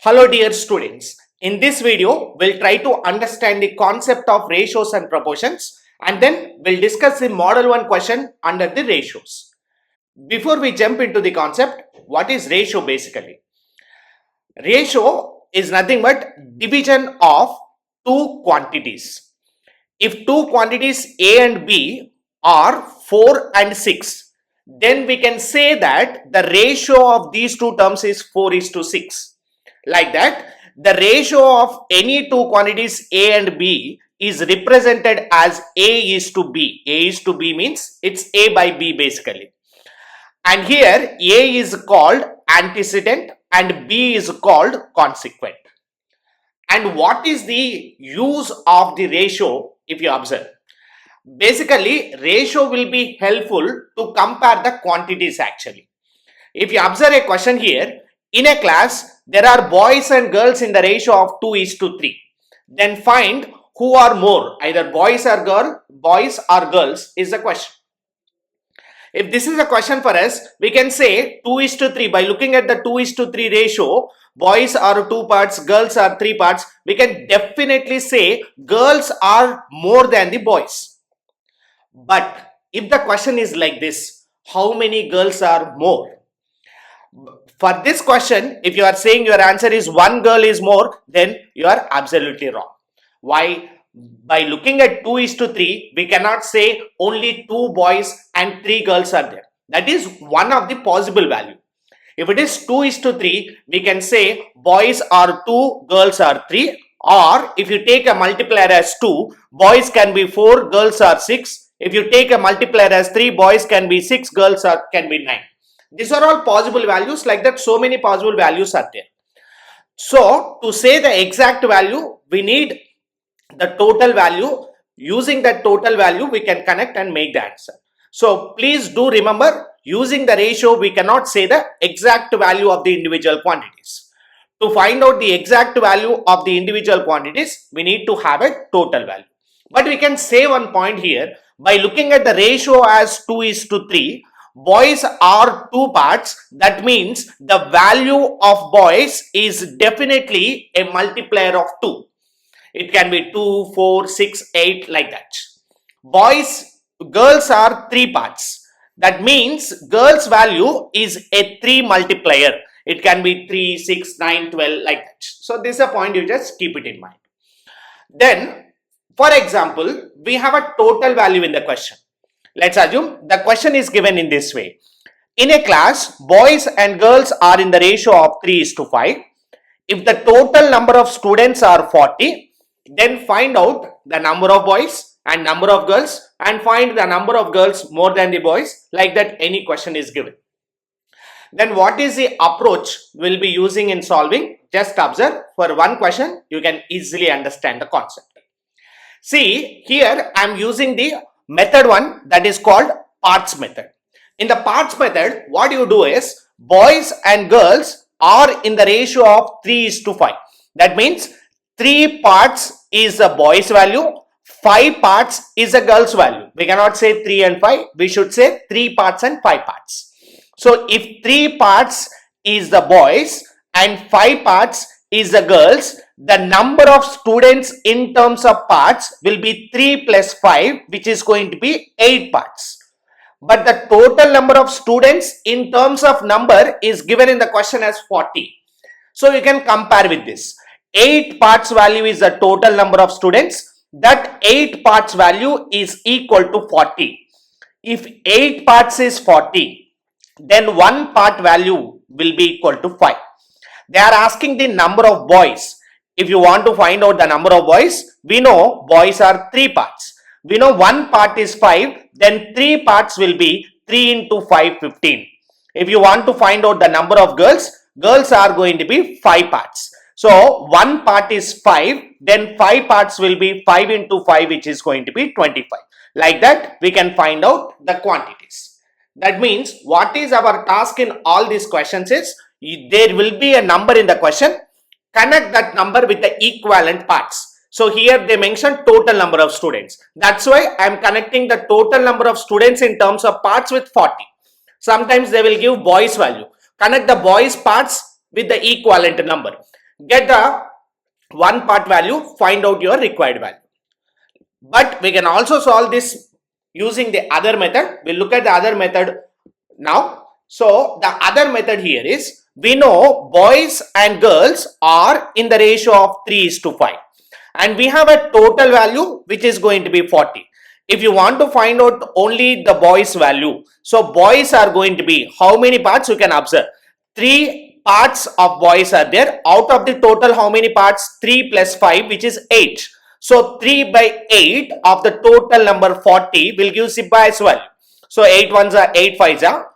Hello dear students, in this video we'll try to understand the concept of ratios and proportions and then we'll discuss the model 1 question under the ratios. Before we jump into the concept, what is ratio basically? Ratio is nothing but division of two quantities. If two quantities A and B are 4 and 6, then we can say that the ratio of these two terms is 4:6. Like that, the ratio of any two quantities A and B is represented as A:B. A:B means it's A by B basically. And here A is called antecedent and B is called consequent. And what is the use of the ratio if you observe? Basically, ratio will be helpful to compare the quantities actually. If you observe a question here, in a class, there are boys and girls in the ratio of 2:3. Then find who are more, either boys or girls is the question. If this is a question for us, we can say 2:3. By looking at the 2:3 ratio, boys are 2 parts, girls are 3 parts. We can definitely say girls are more than the boys. But if the question is like this, how many girls are more? For this question, if you are saying your answer is one girl is more, then you are absolutely wrong. Why? By looking at 2:3, we cannot say only 2 boys and 3 girls are there. That is one of the possible value. If it is 2:3, we can say boys are 2, girls are 3. Or if you take a multiplier as 2, boys can be 4, girls are 6. If you take a multiplier as 3, boys can be 6, girls can be 9. These are all possible values. Like that, so many possible values are there. So to say the exact value, we need the total value. Using that total value, we can connect and make the answer. So please do remember, using the ratio, we cannot say the exact value of the individual quantities. To find out the exact value of the individual quantities, we need to have a total value. But we can say one point here. By looking at the ratio as 2:3, boys are 2 parts. That means the value of boys is definitely a multiplier of 2. It can be 2, 4, 6, 8 like that. Girls are 3 parts. That means girls value is a 3 multiplier. It can be 3, 6, 9, 12 like that. So this is a point, you just keep it in mind. Then, for example, we have a total value in the question. Let's assume the question is given in this way. In a class, boys and girls are in the ratio of 3:5. If the total number of students are 40, then find out the number of boys and number of girls and find the number of girls more than the boys. Like that, any question is given. Then what is the approach we'll be using in solving? Just observe. For one question, you can easily understand the concept. See, here I am using the method 1, that is called parts method. In the parts method, what you do is boys and girls are in the ratio of 3:5. That means 3 parts is a boy's value, 5 parts is a girl's value. We cannot say 3 and 5, we should say 3 parts and 5 parts. So if 3 parts is the boys and 5 parts is the girls, the number of students in terms of parts will be 3 plus 5, which is going to be 8 parts. But the total number of students in terms of number is given in the question as 40. So you can compare with this. 8 parts value is the total number of students. That 8 parts value is equal to 40. If 8 parts is 40, then 1 part value will be equal to 5. They are asking the number of boys. If you want to find out the number of boys, we know boys are 3 parts. We know 1 part is 5, then 3 parts will be 3 into 5, 15. If you want to find out the number of girls, girls are going to be 5 parts. So 1 part is 5, then 5 parts will be 5 into 5, which is going to be 25. Like that, we can find out the quantities. That means what is our task in all these questions is, there will be a number in the question, connect that number with the equivalent parts. So here they mentioned total number of students. That's why I am connecting the total number of students in terms of parts with 40. Sometimes they will give boys value. Connect the boys parts with the equivalent number. Get the one part value, find out your required value. But we can also solve this using the other method. We'll look at the other method now. So the other method here is, we know boys and girls are in the ratio of 3:5 and we have a total value which is going to be 40. If you want to find out only the boys value, so boys are going to be how many parts? You can observe 3 parts of boys are there. Out of the total, how many parts? 3 plus 5, which is 8. So 3 by 8 of the total number 40 will give the boys value. So 8 ones are 8 fives are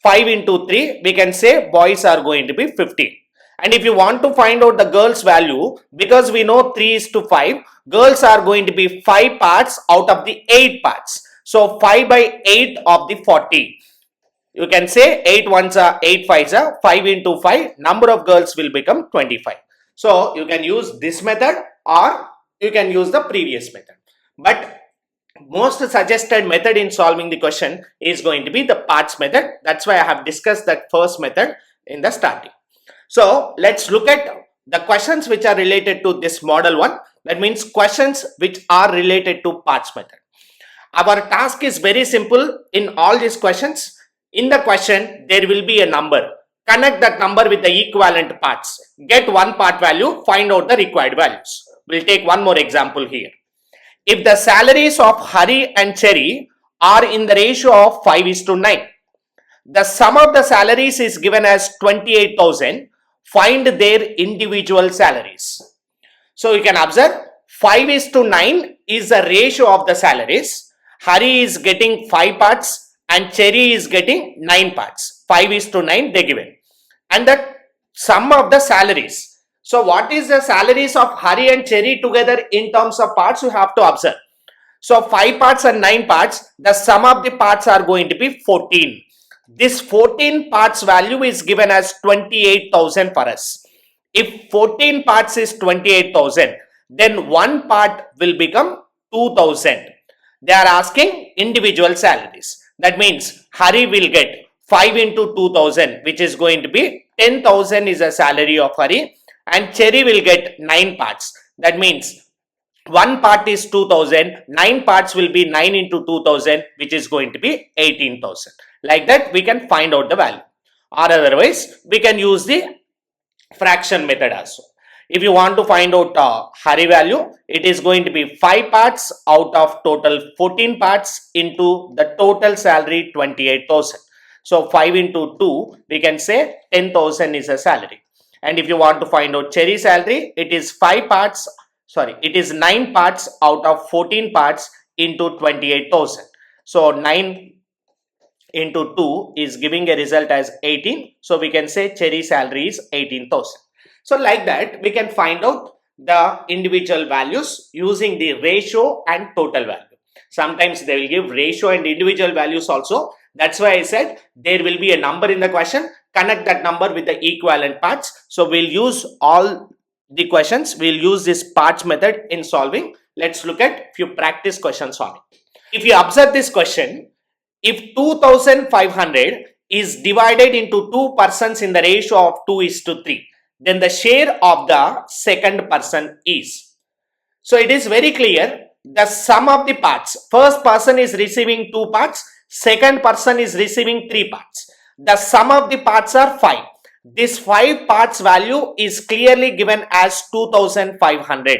5 into 3, we can say boys are going to be 15. And if you want to find out the girls value, because we know 3:5, girls are going to be 5 parts out of the 8 parts. So 5 by 8 of the 40. You can say 8 ones are 8 fives are 5 into 5, number of girls will become 25. So you can use this method or you can use the previous method. But most suggested method in solving the question is going to be the parts method. That's why I have discussed that first method in the starting. So let's look at the questions which are related to this model 1. That means questions which are related to parts method. Our task is very simple in all these questions. In the question, there will be a number. Connect that number with the equivalent parts. Get one part value, find out the required values. We'll take one more example here. If the salaries of Hari and Cherry are in the ratio of 5:9, the sum of the salaries is given as 28,000. Find their individual salaries. So you can observe 5:9 is the ratio of the salaries. Hari is getting 5 parts and Cherry is getting 9 parts. 5:9 they given. And the sum of the salaries. So what is the salaries of Hari and Cherry together in terms of parts? You have to observe. So 5 parts and 9 parts, the sum of the parts are going to be 14. This 14 parts value is given as 28,000 for us. If 14 parts is 28,000, then one part will become 2,000. They are asking individual salaries. That means Hari will get 5 into 2,000, which is going to be 10,000 is a salary of Hari, and Cherry will get 9 parts. That means one part is 2,000, 9 parts will be 9 into 2,000, which is going to be 18,000. Like that, we can find out the value. Or otherwise, we can use the fraction method also. If you want to find out Hari value, it is going to be 5 parts out of total 14 parts into the total salary 28,000. So 5 into 2, we can say 10,000 is a salary. And if you want to find out Cherry salary, it is 9 parts out of 14 parts into 28,000. So 9 into 2 is giving a result as 18. So we can say Cherry salary is 18,000. So like that, we can find out the individual values using the ratio and total value. Sometimes they will give ratio and individual values also. That's why I said there will be a number in the question. Connect that number with the equivalent parts. So we'll use all the questions. We'll use this parts method in solving. Let's look at few practice questions solving. If you observe this question, if 2,500 is divided into 2 persons in the ratio of 2:3, then the share of the second person is. So it is very clear, the sum of the parts. First person is receiving 2 parts, second person is receiving 3 parts. The sum of the parts are 5. This 5 parts value is clearly given as 2,500.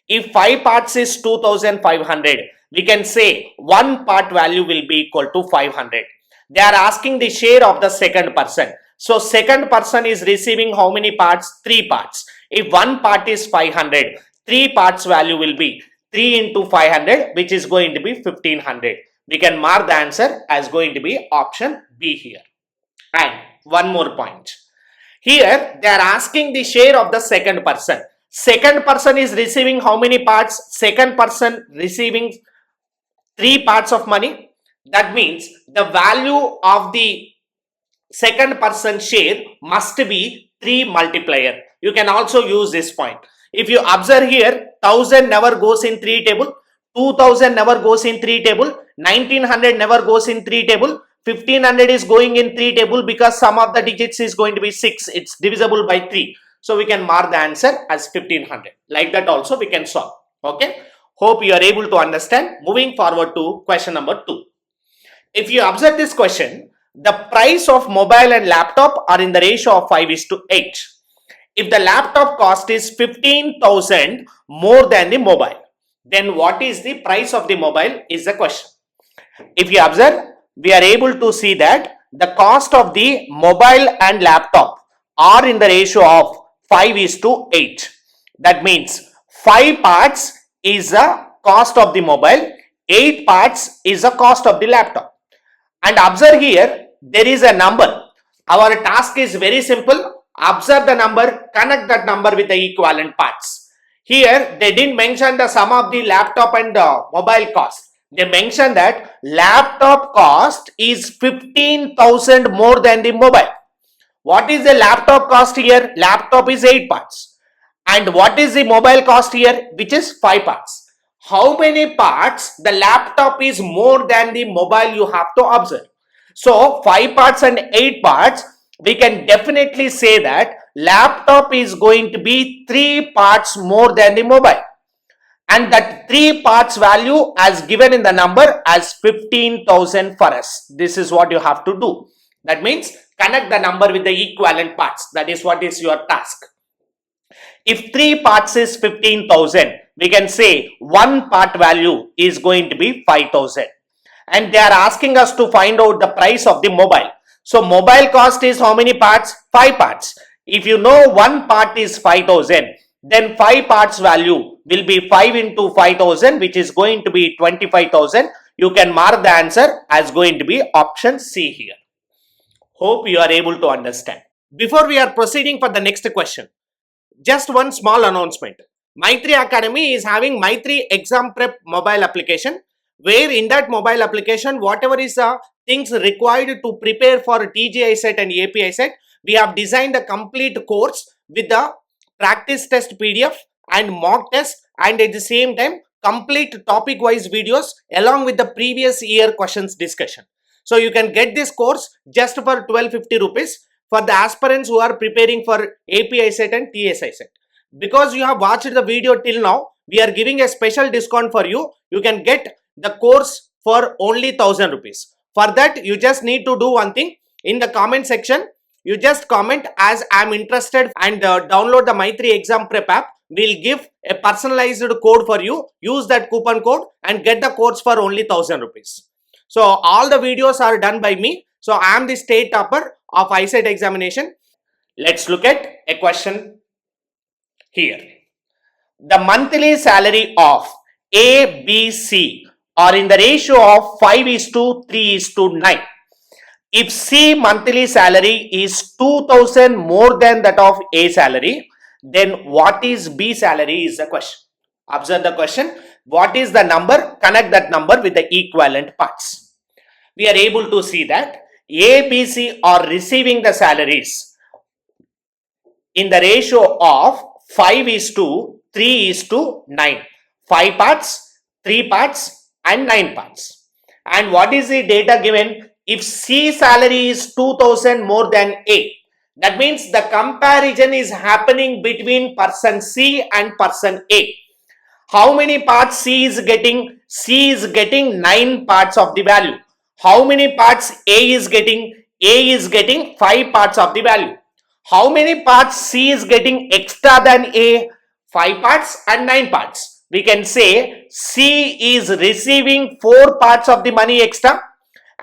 If 5 parts is 2,500, we can say one part value will be equal to 500. They are asking the share of the second person. So second person is receiving how many parts? 3 parts. If one part is 500, 3 parts value will be 3 into 500, which is going to be 1500. We can mark the answer as going to be option B here. And one more point. Here they are asking the share of the second person. Second person is receiving how many parts? Second person receiving 3 parts of money. That means the value of the second person share must be 3 multiplier. You can also use this point. If you observe here, 1000 never goes in 3 table, 2000 never goes in 3 table, 1900 never goes in 3 table, 1500 is going in 3 table because sum of the digits is going to be 6. It's divisible by 3. So we can mark the answer as 1500. Like that also we can solve. Okay. Hope you are able to understand. Moving forward to question number 2. If you observe this question, the price of mobile and laptop are in the ratio of 5:8. If the laptop cost is 15,000 more than the mobile, then what is the price of the mobile is the question. If you observe, we are able to see that the cost of the mobile and laptop are in the ratio of 5:8. That means 5 parts is the cost of the mobile, 8 parts is the cost of the laptop. And observe here, there is a number. Our task is very simple. Observe the number, connect that number with the equivalent parts. Here, they didn't mention the sum of the laptop and the mobile cost. They mentioned that laptop cost is 15,000 more than the mobile. What is the laptop cost here? Laptop is 8 parts. And what is the mobile cost here? Which is 5 parts. How many parts the laptop is more than the mobile you have to observe. So 5 parts and 8 parts, we can definitely say that laptop is going to be 3 parts more than the mobile. And that 3 parts value as given in the number as 15,000 for us. This is what you have to do. That means connect the number with the equivalent parts. That is what is your task. If 3 parts is 15,000, we can say 1 part value is going to be 5,000. And they are asking us to find out the price of the mobile. So mobile cost is how many parts? 5 parts. If you know 1 part is 5,000, then 5 parts value will be 5 into 5,000, which is going to be 25,000. You can mark the answer as going to be option C here. Hope you are able to understand. Before we are proceeding for the next question, just one small announcement. Maitri Academy is having Maitri Exam Prep mobile application, where in that mobile application, whatever is the things required to prepare for TGICET and APICET, we have designed a complete course with the practice test PDF and mock test, and at the same time complete topic wise videos along with the previous year questions discussion. So you can get this course just for 1250 rupees for the aspirants who are preparing for APICET and TGICET. Because you have watched the video till now, we are giving a special discount for you. You can get the course for only 1000 rupees. For that, you just need to do one thing. In the comment section, you just comment as I am interested and download the Maitri Exam Prep app. We'll give a personalized code for you. Use that coupon code and get the course for only 1000 rupees. So all the videos are done by me. So I am the state topper of ICET examination. Let's look at a question here. The monthly salary of A, B, C are in the ratio of 5:3:9. If C monthly salary is 2,000 more than that of A salary, then what is B salary is the question. Observe the question. What is the number? Connect that number with the equivalent parts. We are able to see that A, B, C are receiving the salaries in the ratio of 5:3:9. 5 parts, 3 parts and 9 parts. And what is the data given? If C salary is 2,000 more than A, that means the comparison is happening between person C and person A. How many parts C is getting? C is getting 9 parts of the value. How many parts A is getting? A is getting 5 parts of the value. How many parts C is getting extra than A? 5 parts and 9 parts. We can say C is receiving 4 parts of the money extra,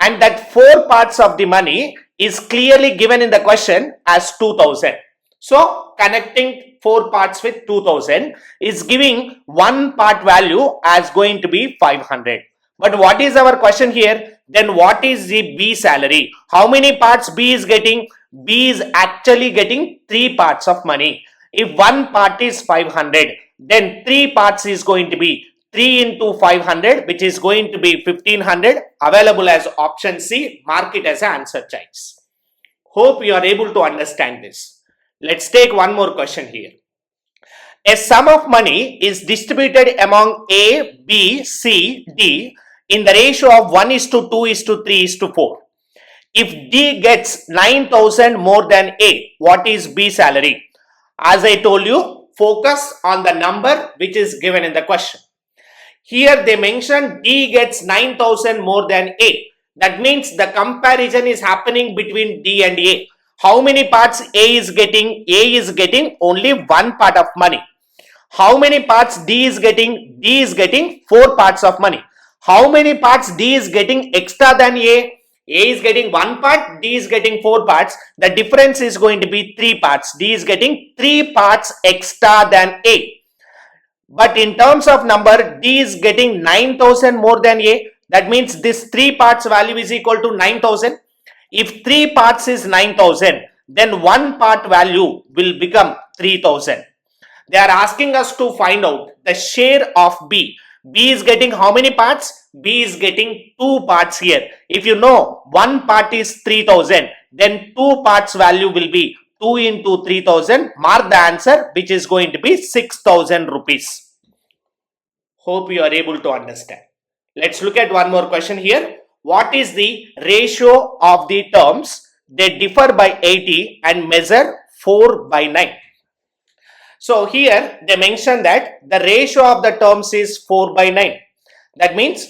and that 4 parts of the money is clearly given in the question as 2,000. So connecting 4 parts with 2,000 is giving 1 part value as going to be 500. But what is our question here? Then what is the B salary? How many parts B is getting? B is actually getting 3 parts of money. If 1 part is 500, then 3 parts is going to be 3 into 500, which is going to be 1500, available as option C. Mark it as an answer choice. Hope you are able to understand this. Let's take one more question here. A sum of money is distributed among A, B, C, D in the ratio of 1:2:3:4. If D gets 9,000 more than A, what is B salary? As I told you, focus on the number which is given in the question. Here they mentioned D gets 9,000 more than A. That means the comparison is happening between D and A. How many parts A is getting? A is getting only one part of money. How many parts D is getting? D is getting 4 parts of money. How many parts D is getting extra than A? A is getting 1 part, D is getting 4 parts. The difference is going to be 3 parts. D is getting 3 parts extra than A. But in terms of number, D is getting 9,000 more than A. That means this 3 parts value is equal to 9,000. If 3 parts is 9,000, then 1 part value will become 3,000. They are asking us to find out the share of B. B is getting how many parts? B is getting 2 parts here. If you know 1 part is 3,000, then 2 parts value will be 2 into 3,000. Mark the answer, which is going to be 6,000 rupees. Hope you are able to understand. Let's look at one more question here. What is the ratio of the terms? They differ by 80 and measure 4 by 9. So here they mention that the ratio of the terms is 4 by 9. That means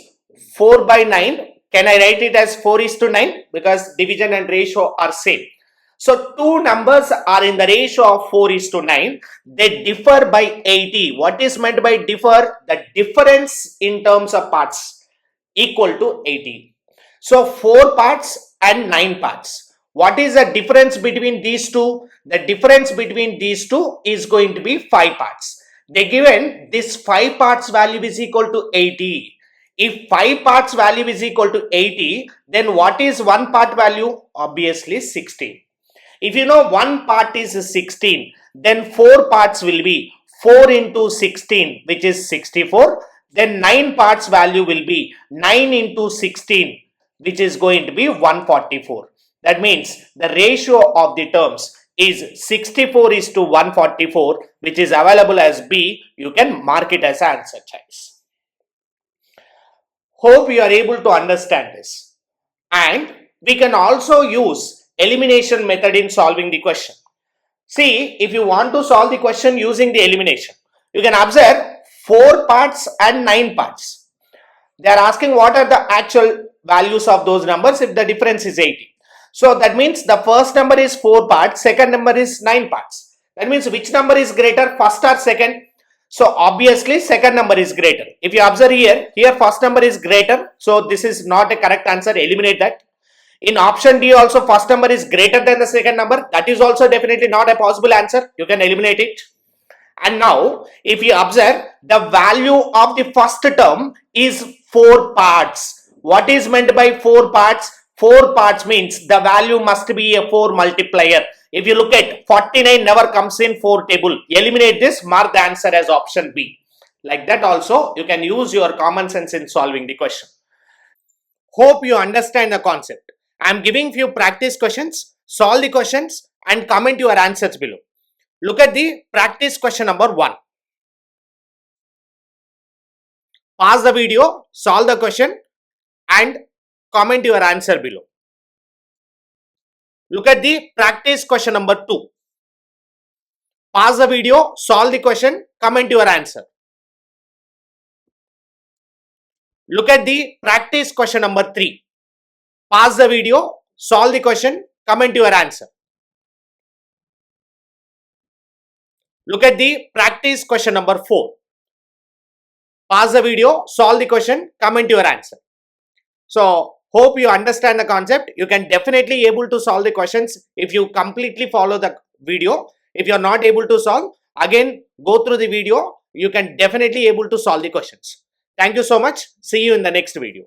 4 by 9. Can I write it as 4 is to 9? Because division and ratio are same. So two numbers are in the ratio of 4 is to 9. They differ by 80. What is meant by differ? The difference in terms of parts equal to 80. So 4 parts and 9 parts. What is the difference between these two? The difference between these two is going to be 5 parts. They given this 5 parts value is equal to 80. If 5 parts value is equal to 80, then what is 1 part value? Obviously 16. If you know 1 part is 16, then 4 parts will be 4 into 16, which is 64. Then 9 parts value will be 9 into 16, which is going to be 144. That means the ratio of the terms is 64 is to 144, which is available as B. You can mark it as answer choice. Hope you are able to understand this. And we can also use elimination method in solving the question. See, if you want to solve the question using the elimination, you can observe 4 parts and 9 parts. They are asking what are the actual values of those numbers if the difference is 80. So that means the first number is 4 parts, second number is 9 parts. That means which number is greater, first or second? So obviously second number is greater. If you observe here first number is greater. So this is not a correct answer, eliminate that. In option D also first number is greater than the second number. That is also definitely not a possible answer. You can eliminate it. And now if you observe the value of the first term is 4 parts. What is meant by 4 parts? 4 parts means the value must be a 4 multiplier. If you look at 49 never comes in 4 table. Eliminate this, mark the answer as option B. Like that also you can use your common sense in solving the question. Hope you understand the concept. I am giving few practice questions. Solve the questions and comment your answers below. Look at the practice question number 1. Pause the video, solve the question and comment your answer below. Look at the practice question number 2. Pause the video, solve the question, comment your answer. Look at the practice question number 3. Pause the video, solve the question, comment your answer. Look at the practice question number 4. Pause the video, solve the question, comment your answer. So hope you understand the concept. You can definitely able to solve the questions if you completely follow the video. If you are not able to solve, again go through the video. You can definitely able to solve the questions. Thank you so much. See you in the next video.